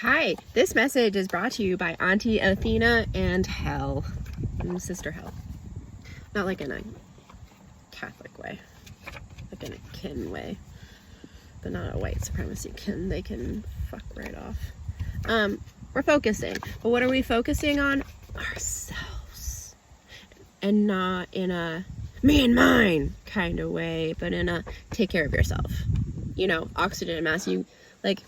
Hi, this message is brought to you by Auntie Athena and Hell. Sister Hell. Not like in a Catholic way, like in a kin way, but not a white supremacy kin. They can fuck right off. We're focusing, but what are we focusing on? Ourselves. And not in a me and mine kind of way, but in a take care of yourself. You know, oxygen mask, you like,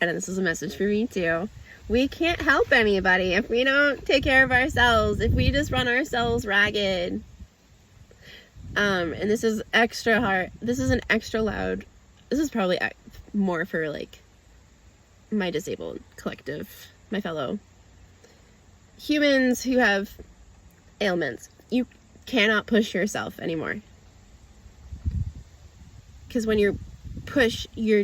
and this is a message for me too. We can't help anybody if we don't take care of ourselves, if we just run ourselves ragged. And this is extra hard. This is an extra loud. This is probably more for like my disabled collective, my fellow humans who have ailments. You cannot push yourself anymore. Because when you push, you're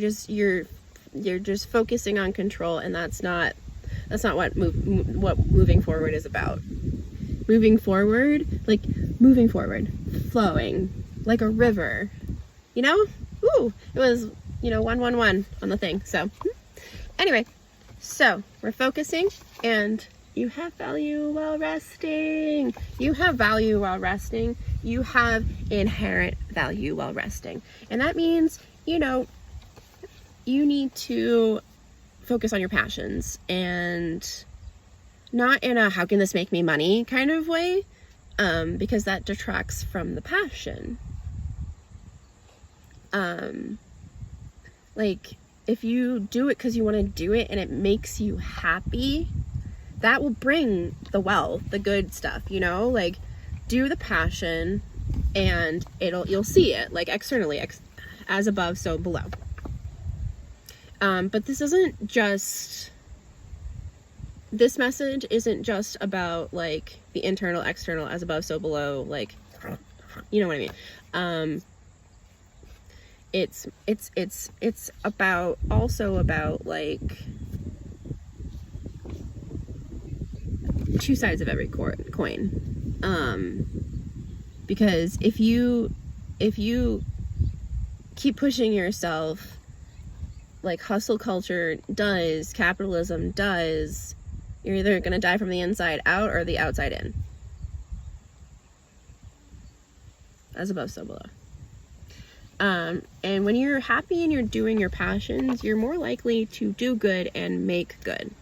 just focusing on control, and that's not what moving forward is about. Moving forward, flowing like a river. You know? Ooh, it was 1-1-1 on the thing. So anyway, so we're focusing, and you have value while resting. You have value while resting. You have inherent value while resting. And that means, you need to focus on your passions, and not in a how can this make me money kind of way, because that detracts from the passion. Like, if you do it because you want to do it and it makes you happy, that will bring the wealth, the good stuff, like do the passion and you'll see it like externally, as above, so below. But this message isn't just about like the internal, external, as above, so below, like, you know what I mean? It's also about like two sides of every coin. Because if you keep pushing yourself like hustle culture does, capitalism does, you're either going to die from the inside out or the outside in. As above, so below. And when you're happy and you're doing your passions, you're more likely to do good and make good.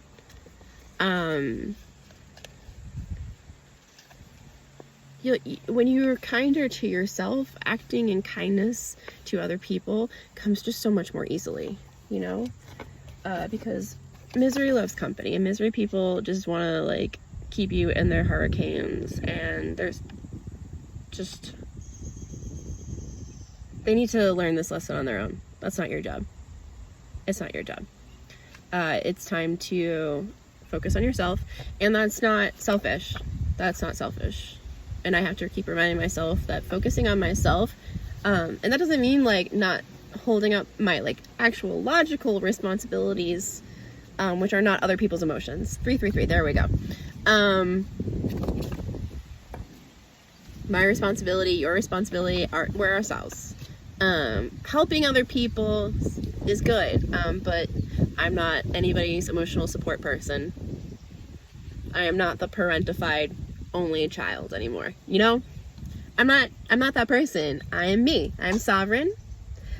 When you're kinder to yourself, acting in kindness to other people comes just so much more easily, because misery loves company, and misery people just want to like keep you in their hurricanes, and they need to learn this lesson on their own. That's not your job. It's not your job. It's time to focus on yourself, and that's not selfish. That's not selfish. And I have to keep reminding myself that focusing on myself, and that doesn't mean like not holding up my like actual logical responsibilities, which are not other people's emotions. 333, there we go. My responsibility, your responsibility, we're ourselves. Helping other people is good, but I'm not anybody's emotional support person. I am not the parentified only child anymore. I'm not that person. I am me. I'm sovereign.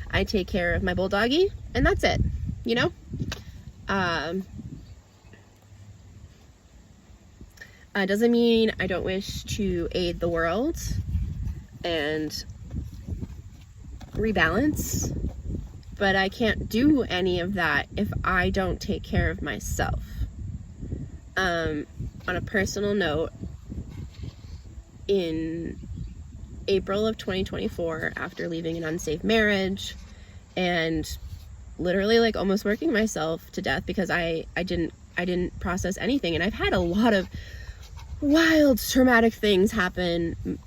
I take care of my bulldoggy, and that's it. Doesn't mean I don't wish to aid the world and rebalance, but I can't do any of that if I don't take care of myself. On a personal note, in April of 2024, after leaving an unsafe marriage and literally like almost working myself to death because I didn't process anything, and I've had a lot of wild traumatic things happen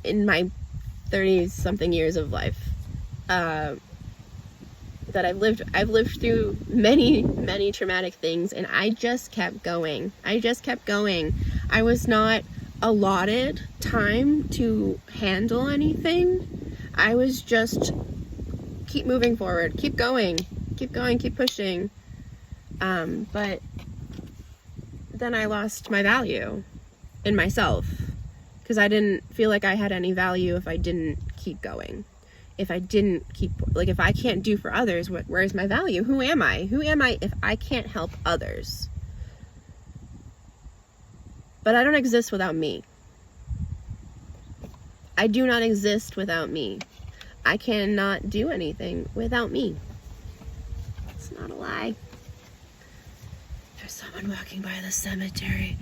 in my 30 something years of life, that I've lived through many traumatic things, and I just kept going. I was not allotted time to handle anything. I was just keep moving forward, keep going, keep pushing. But then I lost my value in myself because I didn't feel like I had any value if I didn't keep going. If I didn't keep, like, if I can't do for others, where's my value? Who am I? Who am I if I can't help others? But I don't exist without me. I do not exist without me. I cannot do anything without me. It's not a lie. There's someone walking by the cemetery.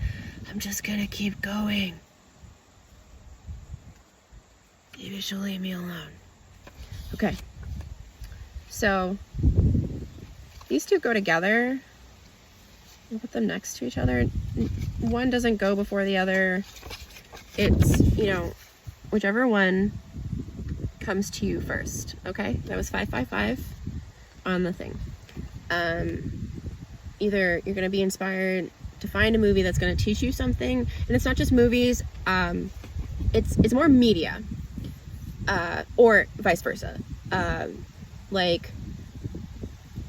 I'm just gonna keep going. Maybe she'll leave me alone. Okay. So, these two go together. I'll put them next to each other. One doesn't go before the other. It's, you know, whichever one comes to you first. Okay? That was 555 on the thing. Either you're going to be inspired to find a movie that's going to teach you something, and it's not just movies, it's more media, or vice versa. Like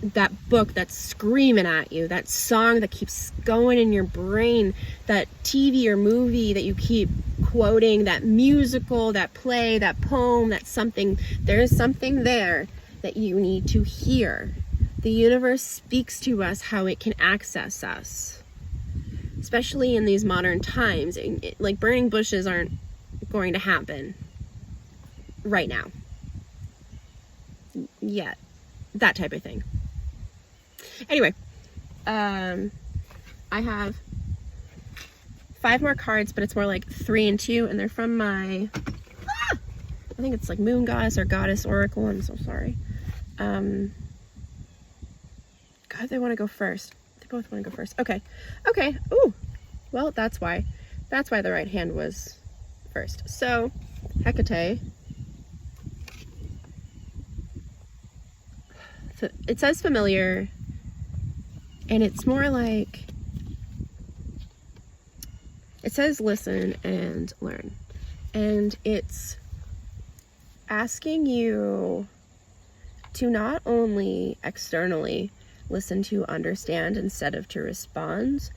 that book that's screaming at you, that song that keeps going in your brain, that TV or movie that you keep quoting, that musical, that play, that poem, that something. There's something there that you need to hear. The universe speaks to us how it can access us, especially in these modern times. Like, burning bushes aren't going to happen right now yet, that type of thing. Anyway, I have 5 more cards, but it's more like 3 and 2, and they're from my, I think it's like Moon Goddess or Goddess Oracle. I'm so sorry. God, they want to go first. They both want to go first. Okay. Ooh, well, that's why the right hand was first. So, Hecate. So it says familiar, and it's more like, it says listen and learn, and it's asking you to not only externally listen to understand instead of to respond,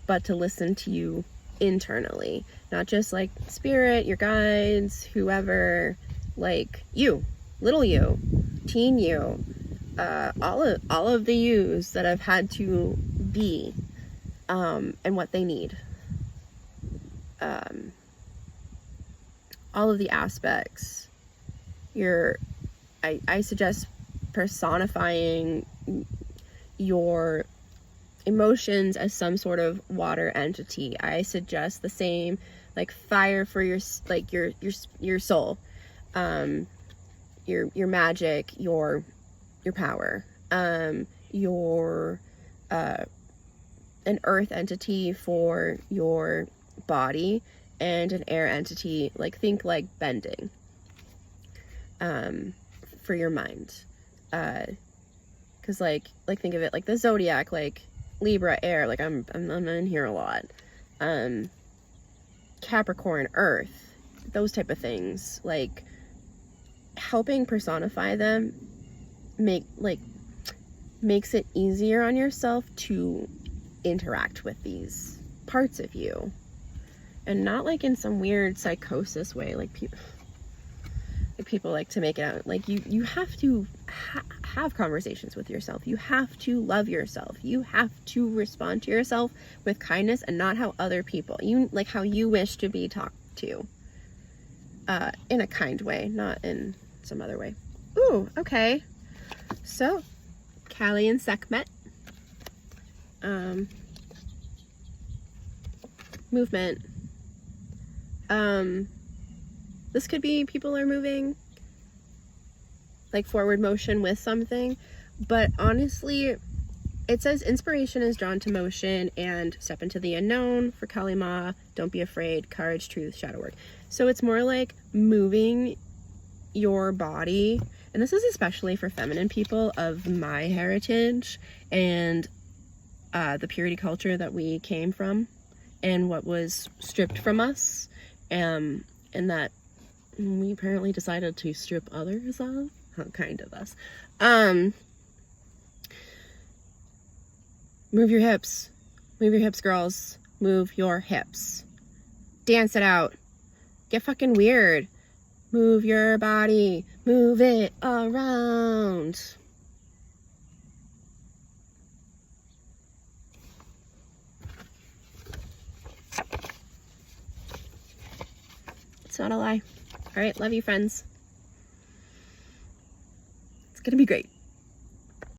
but to listen to you internally, not just like spirit, your guides, whoever, like you, little you, teen you, all of the yous that have had to be, and what they need, all of the aspects. I suggest personifying your emotions as some sort of water entity. I suggest the same, like fire for your, like your soul, your magic, your power, your an earth entity for your body, and an air entity, like think like bending, for your mind, because like think of it like the zodiac, like Libra, air, like I'm in here a lot, Capricorn, earth, those type of things, like helping personify them makes it easier on yourself to interact with these parts of you, and not like in some weird psychosis way, like people like to make it out like you have to have conversations with yourself. You have to love yourself. You have to respond to yourself with kindness, and not how other people, you like how you wish to be talked to, in a kind way, not in some other way. Ooh, okay. So, Kali and Sekhmet. Movement. This could be people are moving, like forward motion with something, but honestly, it says inspiration is drawn to motion and step into the unknown for Kali Ma, don't be afraid, courage, truth, shadow work. So it's more like moving your body, and this is especially for feminine people of my heritage and the purity culture that we came from and what was stripped from us, and that we apparently decided to strip others of, kind of us. Move your hips. Move your hips, girls. Move your hips. Dance it out. Get fucking weird. Move your body. Move it around. It's not a lie. All right, love you, friends. It's gonna be great.